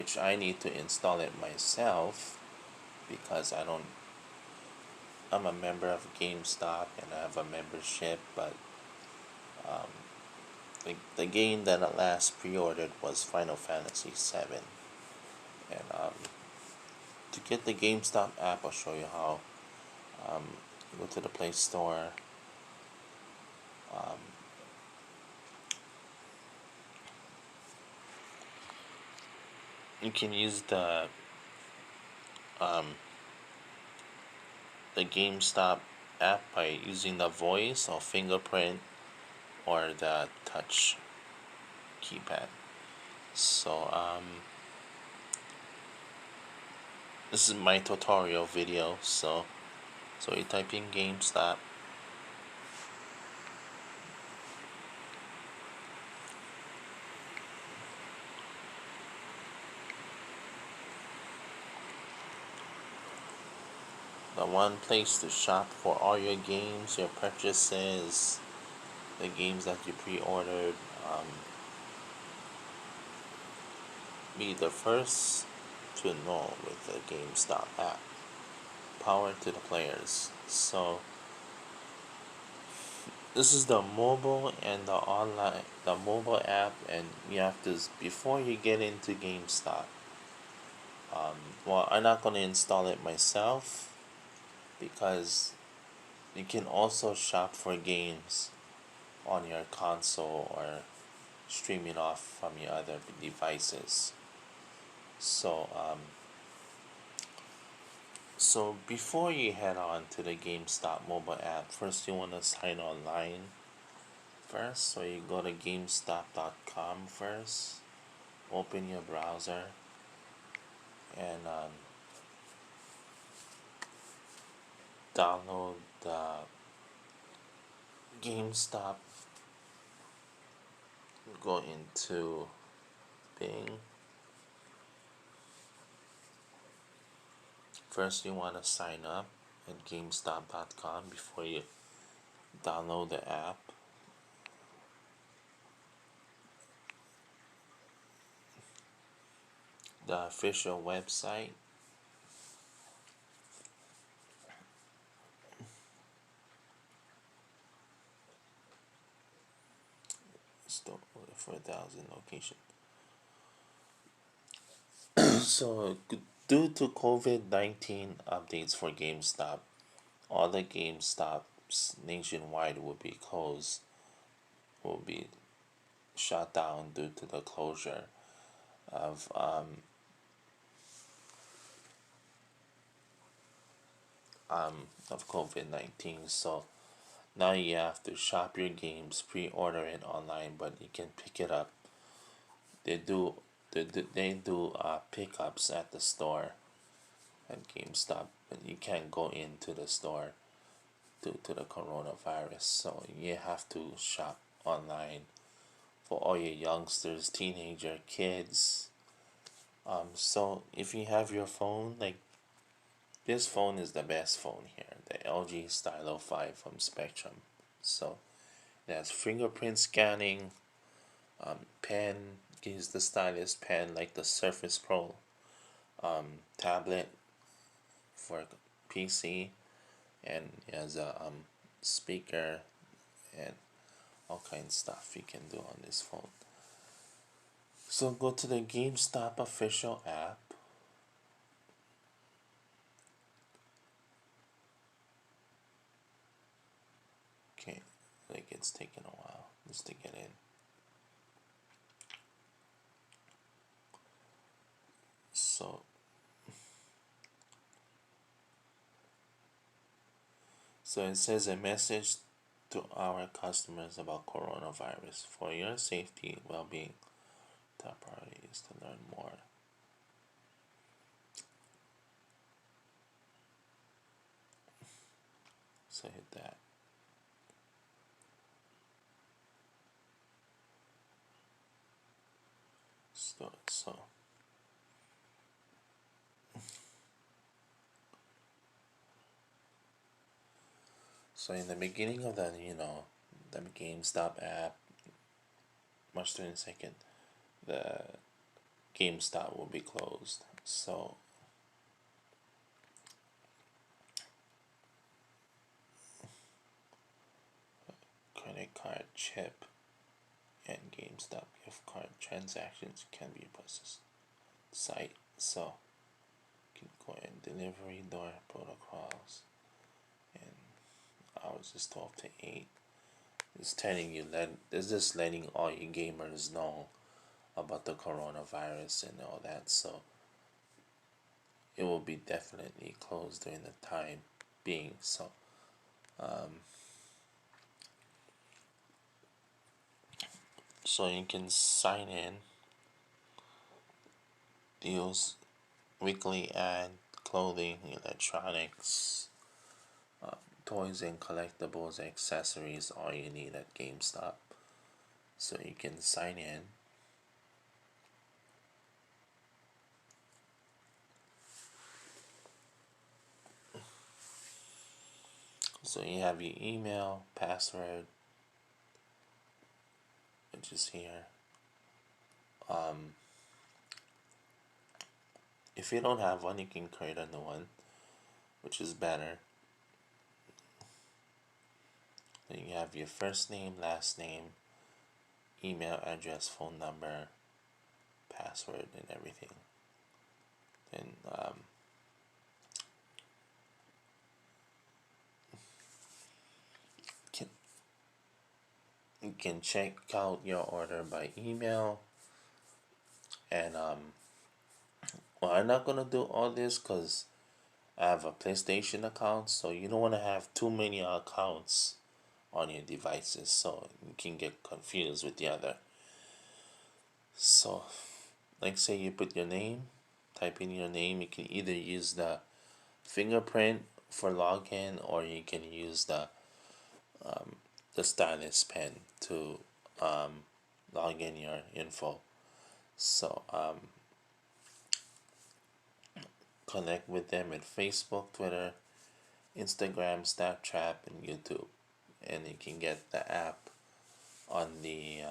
which I need to install it myself because I'm a member of GameStop and I have a membership, but the game that I last pre-ordered was Final Fantasy VII, and to get the GameStop app, I'll show you how. Um, go to the Play Store. Um, you can use um, the GameStop app by using the voice or fingerprint or the touch keypad. So this is my tutorial video. So you type in GameStop. The one place to shop for all your games, your purchases, the games that you pre-ordered. Be the first to know with the GameStop app. Power to the players. So this is the mobile and the mobile app, and you have to, before you get into GameStop. Well, I'm not gonna install it myself because you can also shop for games on your console or streaming off from your other devices. So so before you head on to the GameStop mobile app, first you want to sign online first. So you go to GameStop.com first, open your browser, and download the GameStop. Go into Bing. First, you want to sign up at GameStop.com before you download the app. The official website. Store for 1,000 location. So, due to COVID-19 updates for GameStop, all the GameStops nationwide will be closed, will be shut down due to the closure of of COVID-19. So now you have to shop your games, pre-order it online, but you can pick it up. They do pickups at the store at GameStop, but you can't go into the store due to the coronavirus. So you have to shop online for all your youngsters, teenager, kids. So if you have your phone, like this phone is the best phone here, the LG Stylo 5 from Spectrum. So it has fingerprint scanning, pen, use the stylus pen like the Surface Pro, tablet for PC, and it has a speaker and all kinds of stuff you can do on this phone. So go to the GameStop official app. Okay, like it's taking a while just to get in. So it says a message to our customers about coronavirus. For your safety, well-being, top priority is to learn more. So hit that. So in the beginning of the the GameStop app, March 22nd, the GameStop will be closed. So credit card, chip, and GameStop gift card transactions can be processed site. So you can go in delivery door protocols, and hours is 12 to 8. It's telling you that it's just letting all you gamers know about the coronavirus and all that. So it will be definitely closed during the time being. So you can sign in, deals, weekly ad, clothing, electronics, toys and collectibles, accessories, all you need at GameStop. So you can sign in. So you have your email, password, which is here. If you don't have one, you can create a new one, which is better. Then you have your first name, last name, email address, phone number, password, and everything. Then can, you can check out your order by email. And well, I'm not gonna do all this because I have a PlayStation account, so you don't want to have too many accounts on your devices, so you can get confused with the other. So, like say you put your name, type in your name. You can either use the fingerprint for login, or you can use the stylus pen to log in your info. So connect with them at Facebook, Twitter, Instagram, Snapchat, and YouTube, and you can get the app on the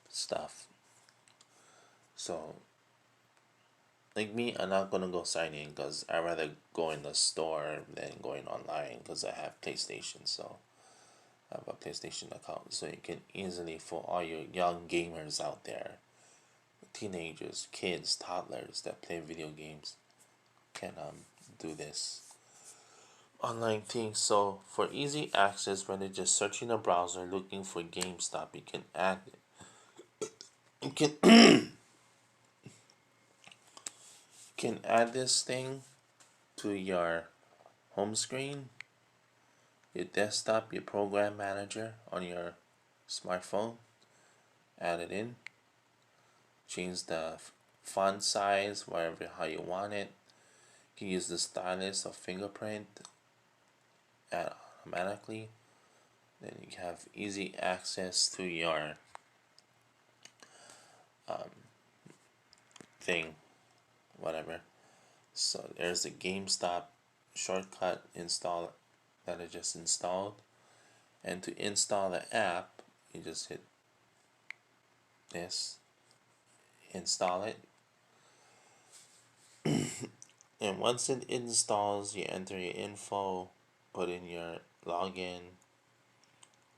stuff. So, like me, I'm not gonna go sign in because I rather go in the store than going online because I have PlayStation. So I have a PlayStation account, so you can easily, for all your young gamers out there, teenagers, kids, toddlers that play video games, can do this online thing. So for easy access, when they're just searching a browser looking for GameStop, you can add you can can add this thing to your home screen, your desktop, your program manager on your smartphone. Add it in. Change the font size, wherever how you want it. You can use the stylus or fingerprint automatically. Then you have easy access to your thing, whatever. So there's the GameStop shortcut install that I just installed. And to install the app, you just hit this, install it. And once it installs, you enter your info, put in your login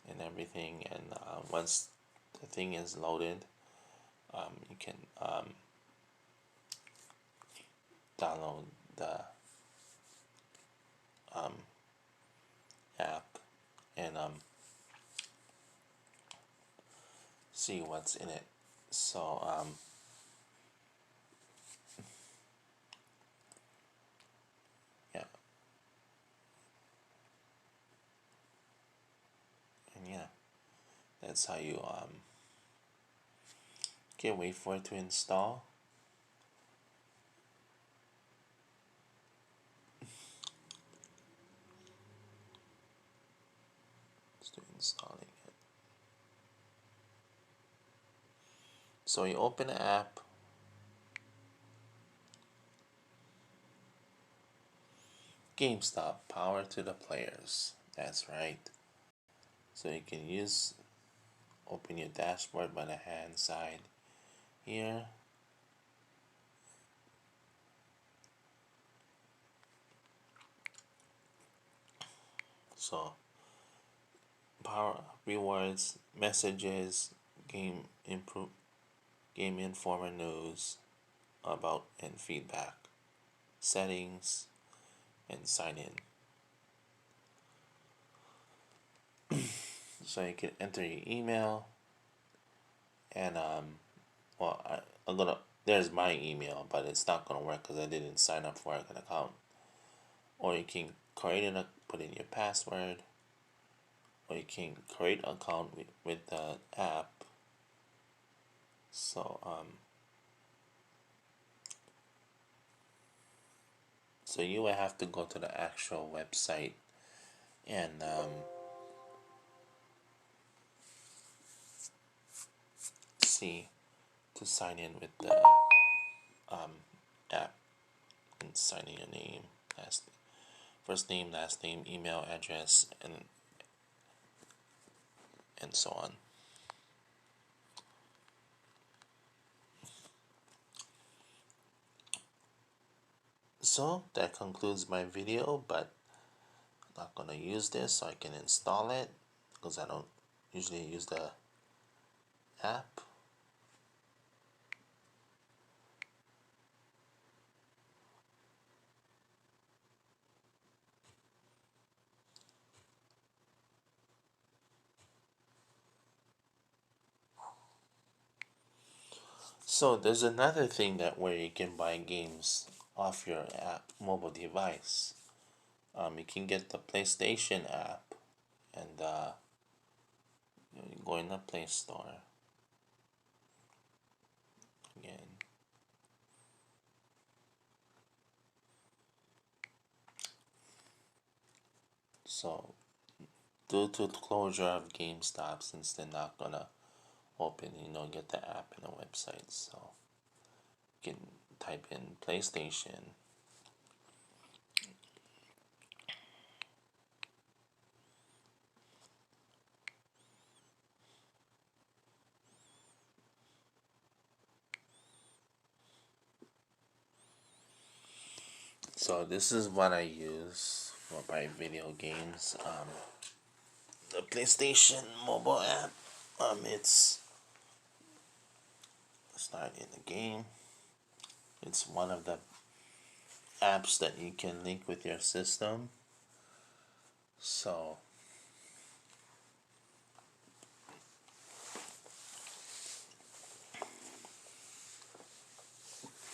and everything. And once the thing is loaded, you can download the app and see what's in it. So yeah, and yeah, that's how you can wait for it to install. Still installing it. So you open the app. GameStop, power to the players. That's right. So you can open your dashboard by the hand side here. So power rewards, messages, game informer news, about and feedback, settings, and sign in. So you can enter your email and well, I'm gonna there's my email, but it's not gonna work because I didn't sign up for an account. Or you can put in your password, or you can create an account with the app. So you will have to go to the actual website and see to sign in with the app and sign in your name, first name, last name, email address, and so on. So that concludes my video, but I'm not gonna use this, so I can install it because I don't usually use the app. So there's another thing that where you can buy games off your app mobile device. You can get the PlayStation app and you go in the Play Store again. So due to the closure of GameStop, since they're not gonna open, get the app in the website, so you can type in PlayStation. So this is what I use for my video games. The PlayStation mobile app. It's start in the game. It's one of the apps that you can link with your system. So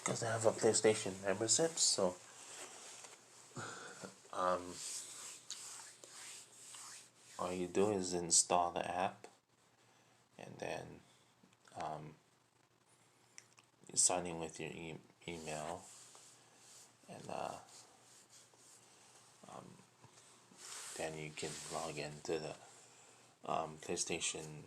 because I have a PlayStation membership, so all you do is install the app, and then you sign in with your email, and then you can log into the PlayStation